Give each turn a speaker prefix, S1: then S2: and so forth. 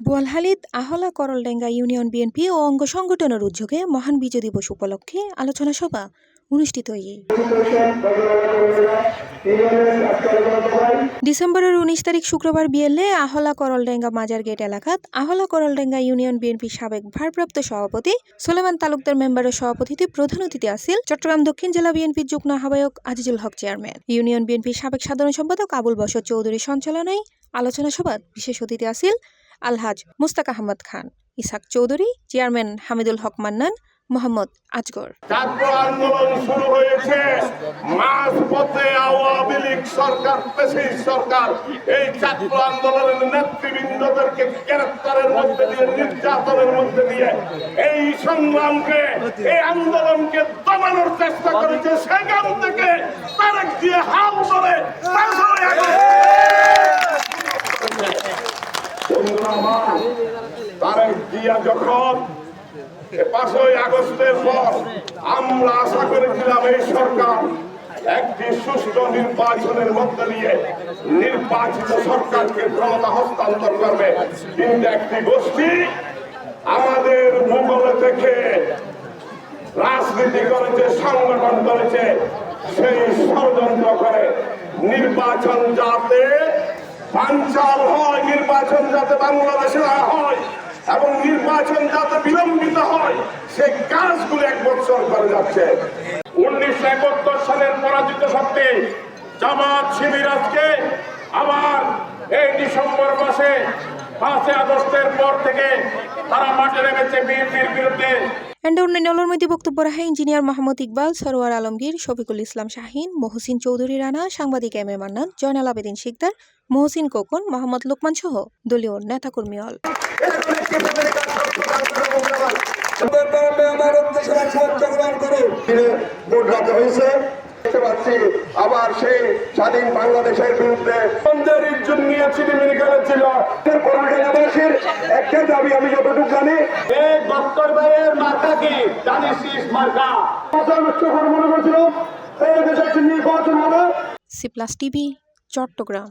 S1: বোয়ালখালীত আহলা Karaldenga union BNP ও অঙ্গ সংগঠনের উদ্যোগে মহান বিজয় দিবস উপলক্ষে আলোচনা সভা অনুষ্ঠিত হয়ে ডিসেম্বরের 19 তারিখ শুক্রবার বিয়েলে আহলা করলডেঙ্গা মাজার গেট এলাকাত আহলা করলডেঙ্গা ইউনিয়ন বিএনপির সাবেক ভারপ্রাপ্ত সভাপতি সুলেমান তালুকদার মেম্বারের সভাপতিতে প্রধান অতিথি আসিল চট্টগ্রাম দক্ষিণ জেলা বিএনপির যুগ্ম আহ্বায়ক আজিজুল হক চেয়ারম্যান ইউনিয়ন বিএনপির সাবেক সাধারণ সম্পাদক আবুল বশর চৌধুরীর সঞ্চালনায় আলোচনা সভাত বিশেষ অতিথি আসিল আলহাজ মুস্তাক আহমদ খান, ইসাক চৌধুরী, চেয়ারম্যান হামিদুল হক মান্নান, মোহাম্মদ আজগর।
S2: ছাত্র আন্দোলন শুরু হয়েছে মাঝপথে আওয়ামী লীগ সরকার, ফ্যাসিস্ট সরকার এই ছাত্র আন্দোলনের নেতৃবৃন্দদেরকে গ্রেফতারের মধ্যে দিয়ে, নির্যাতনের মধ্যে দিয়ে এই সংগ্রামকে, এই আন্দোলনকে দমানোর চেষ্টা করেছে। সেখান থেকে তারেক দিয়ে হাল ধরে তারেক দিয়া যখন 5ই আগস্টের পর আমরা আশা করেছিলাম এই সরকার একটি সুষ্ঠু নির্বাচনের মধ্যে দিয়ে নির্বাচিত সরকারকে ক্ষমতা হস্তান্তর করবে, কিন্তু একটি গোষ্ঠী আমাদের ভূগোলে থেকে রাজনীতি করেছে, সংগঠন করেছে, সেই ষড়যন্ত্র করে নির্বাচন যাতে বানচাল হয়, নির্বাচন যাতে বাংলাদেশে হয় এবং নির্বাচন যাতে বিলম্বিত হয়, সেই কাজগুলো 1 বছর করে যাচ্ছে। 1971 সালের পরাজিত শক্তি জামাত শিবির আজকে আবার এই ডিসেম্বর মাসে 5 আগস্টের পর থেকে তারা মাঠে নেমেছে বিএনপির বিরুদ্ধে।
S1: অন্যান্যের মধ্যে বক্তব্য রাখেন ইঞ্জিনিয়ার মোহাম্মদ ইকবাল, সরোয়ার আলমগীর, শফিকুল ইসলাম শাহিন, মহসিন চৌধুরী রানা, সাংবাদিক M A Mannan, Joynal Abedin Sikdar, Mohsin cocoon, Mohammad Lokman সহ দলীয় নেতাকর্মী হল।
S2: আবার সেই স্বাধীন বাংলাদেশের বিরুদ্ধে একটা দাবি আমি যতটুকু জানি, ডক্টর ভাইয়ের মার্কা কি জানিস মার্কা মনে করছিল এই দেশে নির্বাচন হবে।
S1: C plus TV, Chittagong.